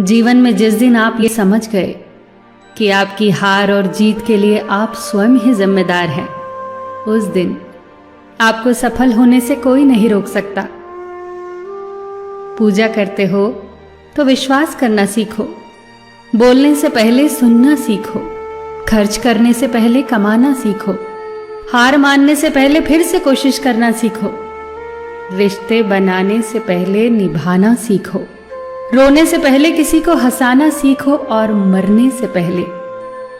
जीवन में जिस दिन आप ये समझ गए कि आपकी हार और जीत के लिए आप स्वयं ही जिम्मेदार हैं, उस दिन आपको सफल होने से कोई नहीं रोक सकता। पूजा करते हो तो विश्वास करना सीखो, बोलने से पहले सुनना सीखो, खर्च करने से पहले कमाना सीखो, हार मानने से पहले फिर से कोशिश करना सीखो, रिश्ते बनाने से पहले निभाना सीखो, रोने से पहले किसी को हंसाना सीखो और मरने से पहले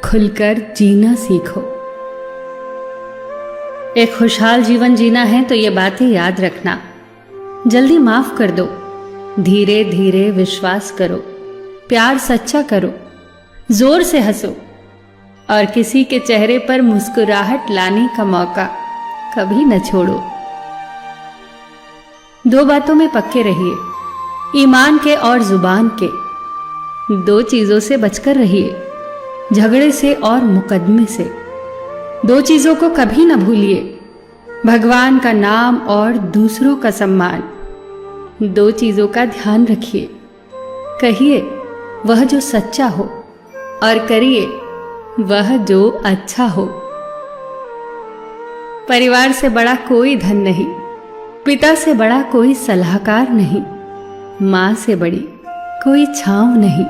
खुलकर जीना सीखो। एक खुशहाल जीवन जीना है तो ये बातें याद रखना। जल्दी माफ कर दो, धीरे धीरे विश्वास करो, प्यार सच्चा करो, जोर से हंसो और किसी के चेहरे पर मुस्कुराहट लाने का मौका कभी न छोड़ो। दो बातों में पक्के रहिए, ईमान के और जुबान के। दो चीजों से बचकर रहिए, झगड़े से और मुकदमे से। दो चीजों को कभी न भूलिए, भगवान का नाम और दूसरों का सम्मान। दो चीजों का ध्यान रखिए, कहिए वह जो सच्चा हो और करिए वह जो अच्छा हो। परिवार से बड़ा कोई धन नहीं, पिता से बड़ा कोई सलाहकार नहीं, मां से बड़ी कोई छांव नहीं,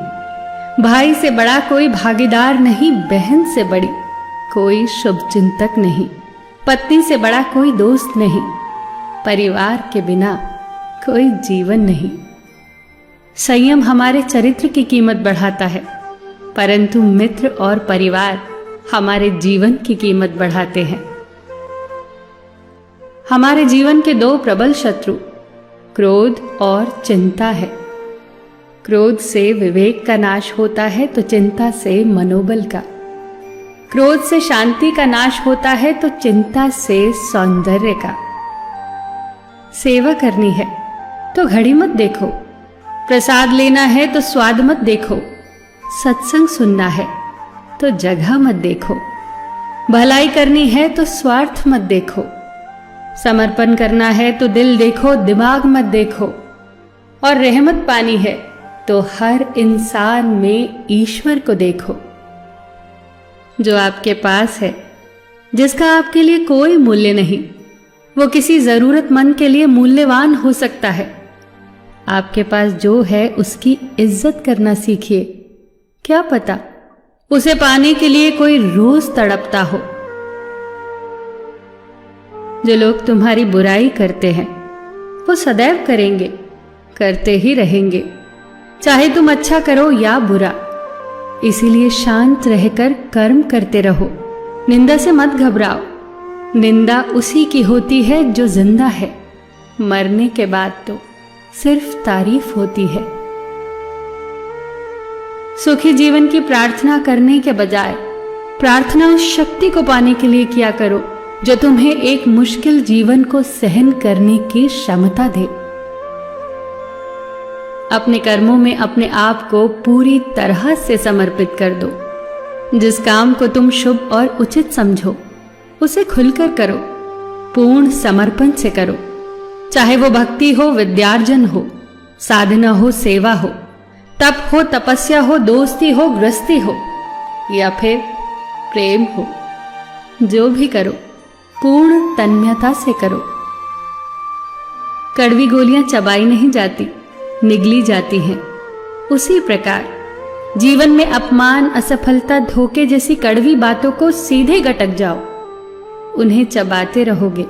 भाई से बड़ा कोई भागीदार नहीं, बहन से बड़ी कोई शुभचिंतक नहीं, पत्नी से बड़ा कोई दोस्त नहीं, परिवार के बिना कोई जीवन नहीं। संयम हमारे चरित्र की कीमत बढ़ाता है, परंतु मित्र और परिवार हमारे जीवन की कीमत बढ़ाते हैं। हमारे जीवन के दो प्रबल शत्रु क्रोध और चिंता है। क्रोध से विवेक का नाश होता है तो चिंता से मनोबल का। क्रोध से शांति का नाश होता है तो चिंता से सौंदर्य का। सेवा करनी है तो घड़ी मत देखो, प्रसाद लेना है तो स्वाद मत देखो, सत्संग सुनना है तो जगह मत देखो, भलाई करनी है तो स्वार्थ मत देखो, समर्पण करना है तो दिल देखो, दिमाग मत देखो, और रहमत पानी है तो हर इंसान में ईश्वर को देखो। जो आपके पास है, जिसका आपके लिए कोई मूल्य नहीं, वो किसी जरूरतमंद के लिए मूल्यवान हो सकता है। आपके पास जो है उसकी इज्जत करना सीखिए, क्या पता उसे पाने के लिए कोई रोज तड़पता हो। जो लोग तुम्हारी बुराई करते हैं वो सदैव करेंगे, करते ही रहेंगे, चाहे तुम अच्छा करो या बुरा। इसीलिए शांत रहकर कर्म करते रहो, निंदा से मत घबराओ। निंदा उसी की होती है जो जिंदा है, मरने के बाद तो सिर्फ तारीफ होती है। सुखी जीवन की प्रार्थना करने के बजाय प्रार्थना उस शक्ति को पाने के लिए किया करो जो तुम्हें एक मुश्किल जीवन को सहन करने की क्षमता दे। अपने कर्मों में अपने आप को पूरी तरह से समर्पित कर दो। जिस काम को तुम शुभ और उचित समझो उसे खुलकर करो, पूर्ण समर्पण से करो। चाहे वो भक्ति हो, विद्यार्जन हो, साधना हो, सेवा हो, तप हो, तपस्या हो, दोस्ती हो, गृहस्थी हो या फिर प्रेम हो, जो भी करो पूर्ण तन्मयता से करो। कड़वी गोलियां चबाई नहीं जाती, निगली जाती हैं। उसी प्रकार जीवन में अपमान, असफलता, धोखे जैसी कड़वी बातों को सीधे गटक जाओ। उन्हें चबाते रहोगे,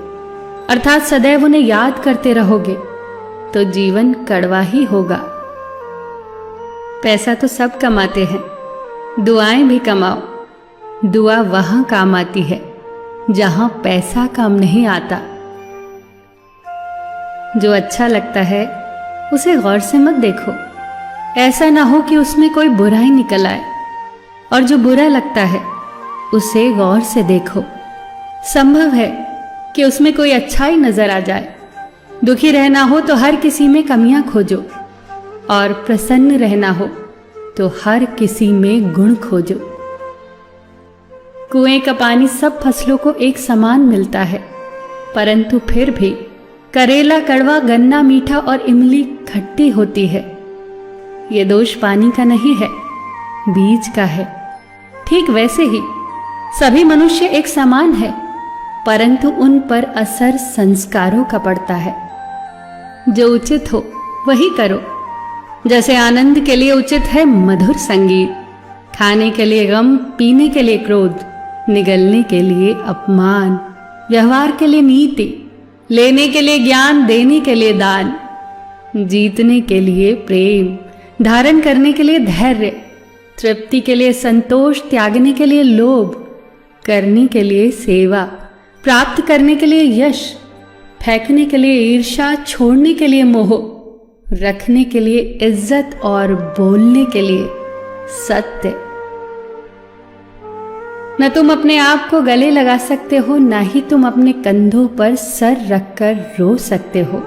अर्थात सदैव उन्हें याद करते रहोगे, तो जीवन कड़वा ही होगा। पैसा तो सब कमाते हैं, दुआएं भी कमाओ। दुआ वहां काम आती है जहां पैसा काम नहीं आता। जो अच्छा लगता है उसे गौर से मत देखो, ऐसा ना हो कि उसमें कोई बुराई निकल आए, और जो बुरा लगता है उसे गौर से देखो। संभव है कि उसमें कोई अच्छाई नजर आ जाए। दुखी रहना हो तो हर किसी में कमियां खोजो, और प्रसन्न रहना हो तो हर किसी में गुण खोजो। कुएं का पानी सब फसलों को एक समान मिलता है, परंतु फिर भी करेला कड़वा, गन्ना मीठा और इमली खट्टी होती है। ये दोष पानी का नहीं है, बीज का है। ठीक वैसे ही सभी मनुष्य एक समान है, परंतु उन पर असर संस्कारों का पड़ता है। जो उचित हो वही करो। जैसे आनंद के लिए उचित है मधुर संगीत, खाने के लिए गम, पीने के लिए क्रोध, निगलने के लिए अपमान, व्यवहार के लिए नीति, लेने के लिए ज्ञान, देने के लिए दान, जीतने के लिए प्रेम, धारण करने के लिए धैर्य, तृप्ति के लिए संतोष, त्यागने के लिए लोभ, करने के लिए सेवा, प्राप्त करने के लिए यश, फेंकने के लिए ईर्ष्या, छोड़ने के लिए मोह, रखने के लिए इज्जत और बोलने के लिए सत्य। न तुम अपने आप को गले लगा सकते हो, न ही तुम अपने कंधों पर सर रखकर रो सकते हो।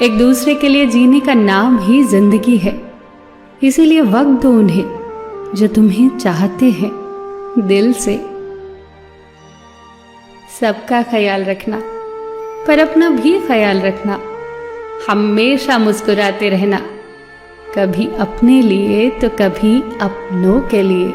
एक दूसरे के लिए जीने का नाम ही जिंदगी है। इसीलिए वक्त दो उन्हें जो तुम्हें चाहते हैं दिल से। सबका ख्याल रखना, पर अपना भी ख्याल रखना। हमेशा मुस्कुराते रहना, कभी अपने लिए तो कभी अपनों के लिए।